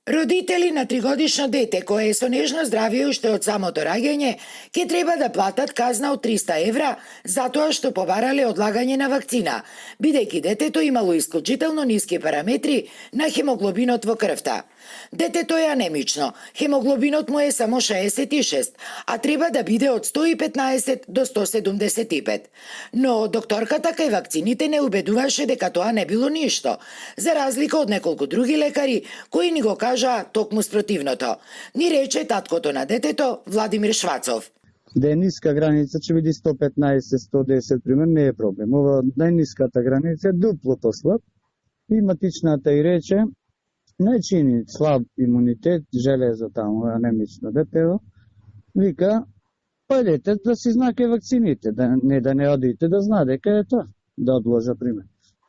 Родители на 3-годишно дете кое е со нежно здравје уште од самото раѓање ќе треба да платат казна од 300 евра затоа што побарале одлагање на вакцина, бидејќи детето имало исклучително ниски параметри на хемоглобинот во крвта. Детето е анемично, хемоглобинот му е само 66, а треба да биде од 115 до 175. Но докторката кај вакцините не убедуваше дека тоа не било ништо, за разлика од неколку други лекари кои ни го кажаа токму спротивното. Ни рече таткото на детето Владимир Швацов. Да е ниска граница, ќе биде 115-110 пример, не е проблем. Ова најниската граница е дупло послаб и матичната и рече не чини слаб имунитет, железо таму, анемично детево, вика, појдете да си знаке вакцините, да не одите, да знае дека е тоа, да одложа пример.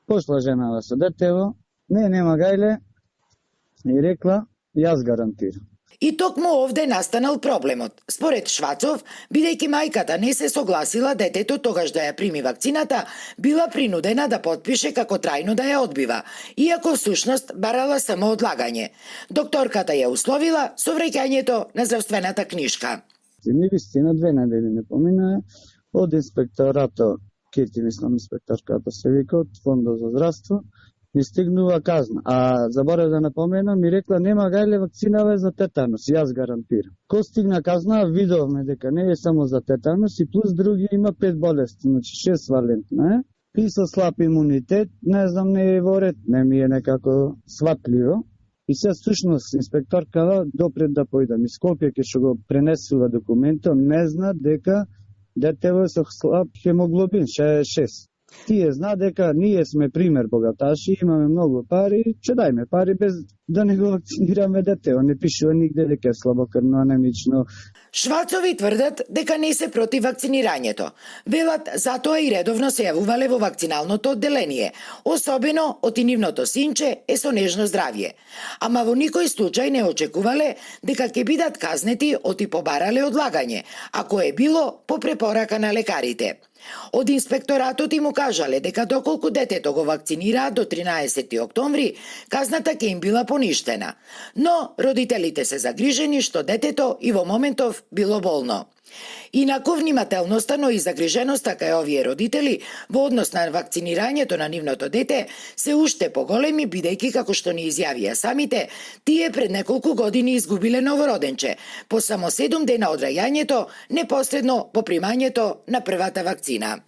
Пошла женава со детево, нема гајле, и рекла, јас гарантирам. И токму овде настанал проблемот. Според Швацов, бидејќи мајката не се согласила детето тогаш да ја прими вакцината, била принудена да потпише како трајно да ја одбива, иако всушност барала само одлагање. Докторката ја условила со враќањето на здравствената книжка. Ни вистина 2 недели не помина од инспекторато, Кити, мислам инспекторката се вика, од Фондот за здравство, ми стигнува казна. А заборав да напоменам, ми рекла нема гајле вакцинава за тетанус, јас гарантирам. Ко стигна казна, видовме дека не е само за тетанус и плюс други има 5 болести, значи 6 валентна е. И со слаб имунитет, не знам, не е во ред, не ми е некако сватливо. И сега всушност инспекторкава допред да појдам из Скопје, ке што го пренесува документот, не зна дека детево со слаб хемоглобин, 66. Тие зна дека ние сме пример богаташи, имаме многу пари, че дајме пари без да не го вакцинираме детево. Не пишува нигде дека е слабокрвно, анемично. Швацови тврдат дека не се против вакцинирањето. Велат затоа и редовно се јавувале во вакциналното одделение, особено од и нивното синче е со нежно здравје. Ама во никој случај не очекувале дека ќе бидат казнети од и побарале одлагање, ако е било по препорака на лекарите. Од инспекторатот им кажале дека доколку детето го вакцинираа до 13 октомври, казната ќе им била поништена. Но родителите се загрижени што детето и во моментов било болно. Инаку внимателноста, но и загриженоста кај овие родители во однос на вакцинирањето на нивното дете се уште поголеми, бидејќи како што ни изјавија самите, тие пред неколку години изгубиле новороденче, по само 7 дена од раѓањето, непосредно по примањето на првата вакцина.